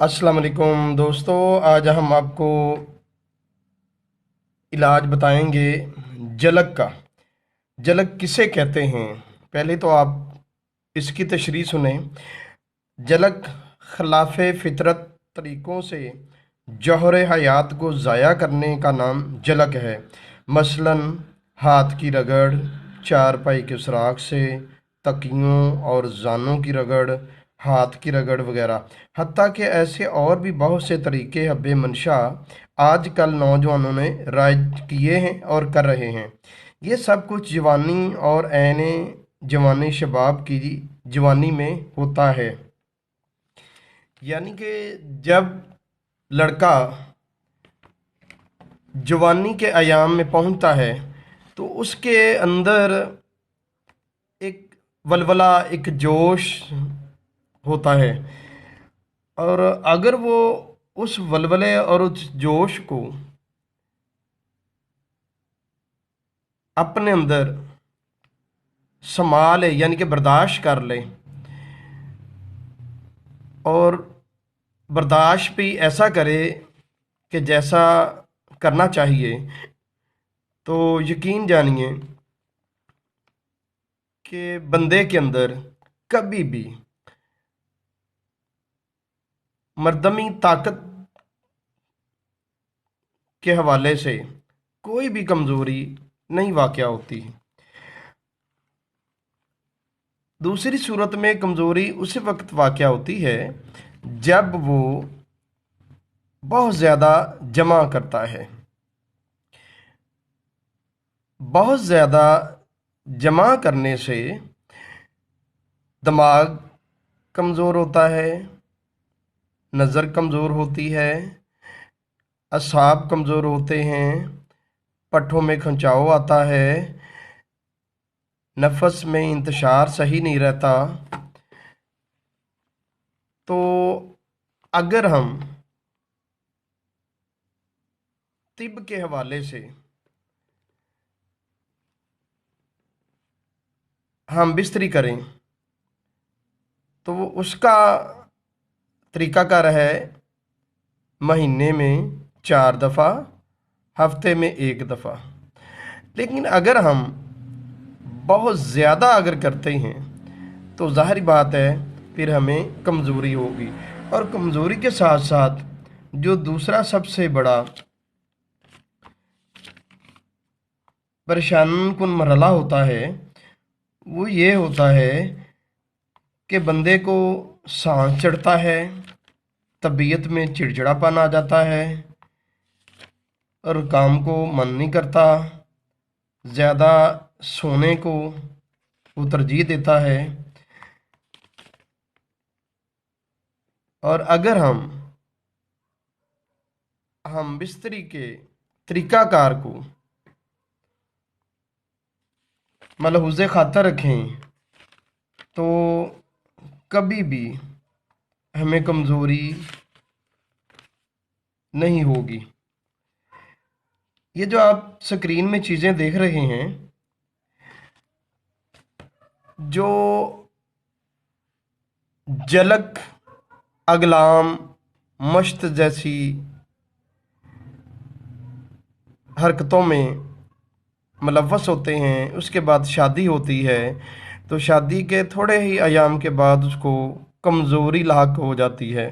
अस्सलाम वालेकुम दोस्तों। आज हम आपको इलाज बताएंगे जलक का। जलक किसे कहते हैं, पहले तो आप इसकी तशरीह सुने। जलक खिलाफ फितरत तरीक़ों से जौहर हयात को ज़ाया करने का नाम जलक है। मसलन हाथ की रगड़, चारपाई के सुराख से, तकियों और जानों की रगड़, हाथ की रगड़ वगैरह। हत्ता कि ऐसे और भी बहुत से तरीके हब्बे मंशा आजकल नौजवानों ने राइज किए हैं और कर रहे हैं। ये सब कुछ जवानी और ऐने जवानी शबाब की जवानी में होता है। यानी कि जब लड़का जवानी के अयाम में पहुंचता है तो उसके अंदर एक वलवला, एक जोश होता है। और अगर वो उस वलवले और उस जोश को अपने अंदर संभाल ले, यानी कि बर्दाश्त कर ले, और बर्दाश्त भी ऐसा करे कि जैसा करना चाहिए, तो यकीन जानिए कि बंदे के अंदर कभी भी मर्दमी ताकत के हवाले से कोई भी कमज़ोरी नहीं वाक़या होती। दूसरी सूरत में कमज़ोरी उसी वक्त वाक़या होती है जब वो बहुत ज़्यादा जमा करता है। बहुत ज़्यादा जमा करने से दिमाग कमज़ोर होता है, नज़र कमज़ोर होती है, असाब कमज़ोर होते हैं, पट्ठों में खंचाव आता है, नफस में इंतशार सही नहीं रहता। तो अगर हम तिब के हवाले से हम बिस्तरी करें तो वो उसका तरीक़ाकार है महीने में 4 दफ़ा, हफ्ते में 1 दफ़ा। लेकिन अगर हम बहुत ज़्यादा अगर करते हैं तो ज़ाहिर बात है फिर हमें कमज़ोरी होगी। और कमज़ोरी के साथ साथ जो दूसरा सबसे बड़ा परेशान कुन मरहला होता है वो ये होता है कि बंदे को सांस चढ़ता है, तबीयत में चिड़चिड़ापन आ जाता है और काम को मन नहीं करता, ज़्यादा सोने को वो तरजीह देता है। और अगर हम बिस्तरी के तरीक़ाकार को मलहूज़े खातर रखें तो कभी भी हमें कमज़ोरी नहीं होगी। ये जो आप स्क्रीन में चीज़ें देख रहे हैं, जो जलक, अगलाम, मश्त जैसी हरकतों में मुलव्वस होते हैं, उसके बाद शादी होती है तो शादी के थोड़े ही अयाम के बाद उसको कमज़ोरी लाक हो जाती है।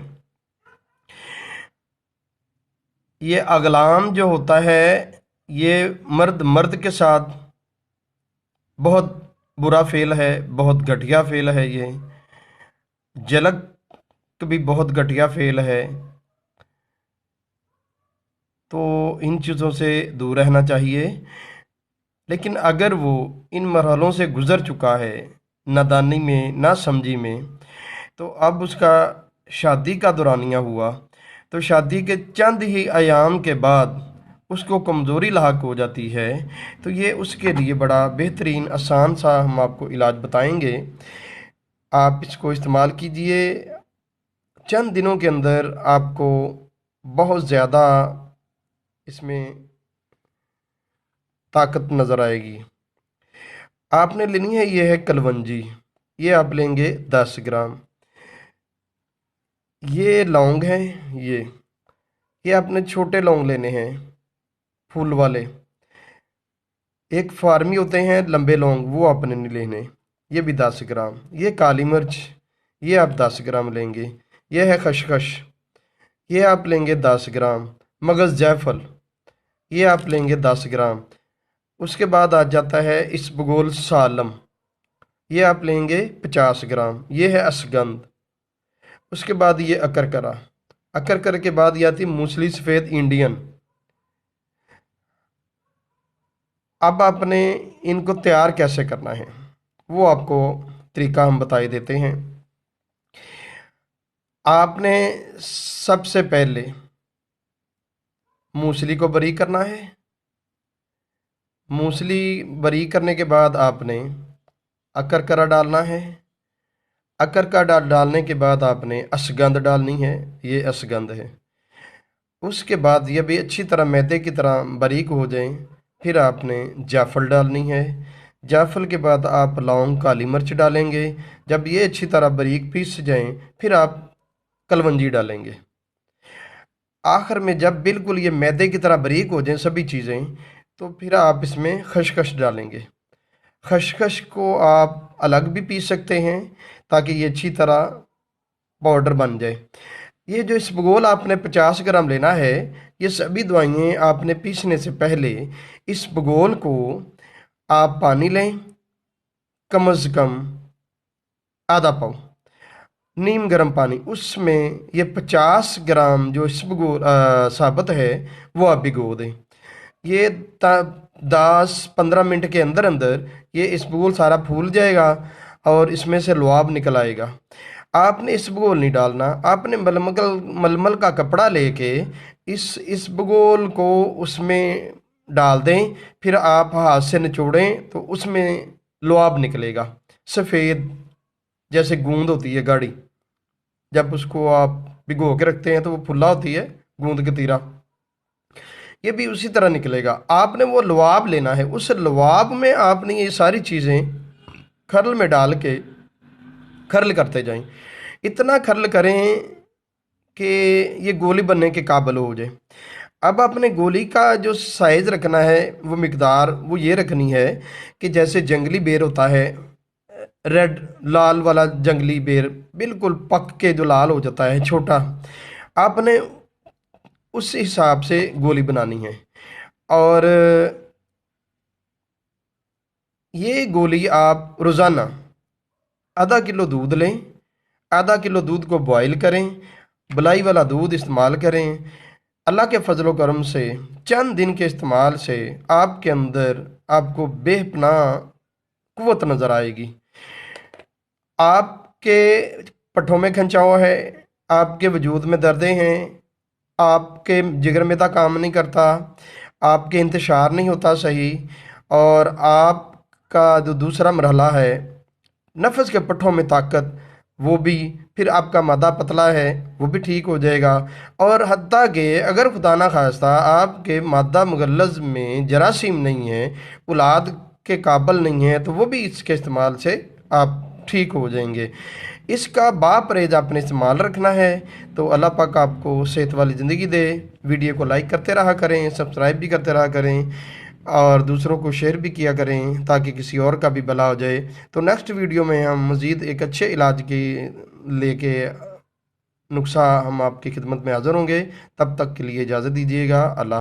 ये अगलाम जो होता है ये मर्द मर्द के साथ बहुत बुरा फेल है, बहुत घटिया फेल है। ये जलक भी बहुत घटिया फेल है। तो इन चीज़ों से दूर रहना चाहिए। लेकिन अगर वो इन मरहलों से गुज़र चुका है, नादानी में, नासमझी में, तो अब उसका शादी का दौरानिया हुआ तो शादी के चंद ही अयाम के बाद उसको कमज़ोरी लाक हो जाती है। तो ये उसके लिए बड़ा बेहतरीन आसान सा हम आपको इलाज बताएंगे। आप इसको इस्तेमाल कीजिए। चंद दिनों के अंदर आपको बहुत ज़्यादा इसमें ताकत नज़र आएगी। आपने लेनी है, ये है कलवंजी। ये आप लेंगे 10 ग्राम। ये लौंग है। ये आपने छोटे लौंग लेने हैं, फूल वाले। एक फार्मी होते हैं लंबे लौंग, वो आपने नहीं लेने। ये भी 10 ग्राम। ये काली मिर्च, ये आप 10 ग्राम लेंगे। ये है खसखस, ये आप लेंगे 10 ग्राम। मगज़ जायफल, ये आप लेंगे 10 ग्राम। उसके बाद आ जाता है इसबगोल सालम, ये आप लेंगे 50 ग्राम। ये है असगंध। उसके बाद ये अकरकरा। अकरकर के बाद ये आती मूसली सफ़ेद इंडियन। अब आपने इनको तैयार कैसे करना है, वो आपको तरीका हम बताए देते हैं। आपने सबसे पहले मूसली को बरी करना है। मूसली बरी करने के बाद आपने अकरकरा डालना है। अकरकरा डालने के बाद आपने असगंध डालनी है। ये असगंध है। उसके बाद ये भी अच्छी तरह मैदे की तरह बारीक हो जाए, फिर आपने जायफल डालनी है। जायफल के बाद आप लौंग काली मिर्च डालेंगे। जब ये अच्छी तरह बारीक पीस जाएं, फिर आप कलवंजी डालेंगे। आखिर में जब बिल्कुल ये मैदे की तरह बारीक हो जाएं सभी चीज़ें, तो फिर आप इसमें खसखस डालेंगे। खसखस को आप अलग भी पीस सकते हैं ताकि ये अच्छी तरह पाउडर बन जाए। ये जो इसबगोल आपने 50 ग्राम लेना है, ये सभी दवाइयाँ आपने पीसने से पहले इसबगोल को आप पानी लें, कम से कम आधा पाव नीम गर्म पानी, उसमें ये 50 ग्राम जो इसबगोल साबुत है वो आप भिगो दें। ये 10-15 मिनट के अंदर अंदर ये इसबगोल सारा फूल जाएगा और इसमें से लुआब निकल आएगा। आपने इसबगोल नहीं डालना, आपने मलमल का कपड़ा लेके इस इसबगोल को उसमें डाल दें, फिर आप हाथ से निचोड़ें तो उसमें लुआब निकलेगा सफ़ेद, जैसे गूंद होती है गाढ़ी। जब उसको आप भिगो के रखते हैं तो वो फुल्ला होती है गूंद की तीरा, ये भी उसी तरह निकलेगा। आपने वो लुआब लेना है, उस लुआब में आपने ये सारी चीज़ें खरल में डाल के खरल करते जाएं। इतना खरल करें कि ये गोली बनने के काबिल हो जाए। अब आपने गोली का जो साइज़ रखना है, वो मिकदार वो ये रखनी है कि जैसे जंगली बेर होता है, रेड लाल वाला जंगली बेर, बिल्कुल पक के जो लाल हो जाता है छोटा, आपने उस हिसाब से गोली बनानी है। और ये गोली आप रोज़ाना आधा किलो दूध लें। आधा किलो दूध को बॉयल करें, बलाई वाला दूध इस्तेमाल करें। अल्लाह के फजलो करम से चंद दिन के इस्तेमाल से आपके अंदर आपको बेपनाह कुव्वत नज़र आएगी। आपके पट्ठों में खंचाव है, आपके वजूद में दर्दें हैं, आपके जिगर में काम नहीं करता, आपके इंतशार नहीं होता सही, और आपका जो दूसरा मरहला है नफ्स के पट्ठों में ताकत, वो भी, फिर आपका मादा पतला है वो भी ठीक हो जाएगा। और हत्ता कि अगर खुदा ना खास्ता आपके मादा मुगल्लज़ में जरासीम नहीं है, औलाद के काबिल नहीं है, तो वो भी इसके इस्तेमाल से आप ठीक हो जाएंगे। इसका बापरहेज आपने इस्तेमाल रखना है। तो अल्लाह पाक आपको सेहत वाली ज़िंदगी दे। वीडियो को लाइक करते रहा करें, सब्सक्राइब भी करते रहा करें, और दूसरों को शेयर भी किया करें ताकि किसी और का भी भला हो जाए। तो नेक्स्ट वीडियो में हम मज़ीद एक अच्छे इलाज की लेके नुस्खा हम आपकी खिदमत में हाज़िर होंगे। तब तक के लिए इजाज़त दीजिएगा। अल्लाह।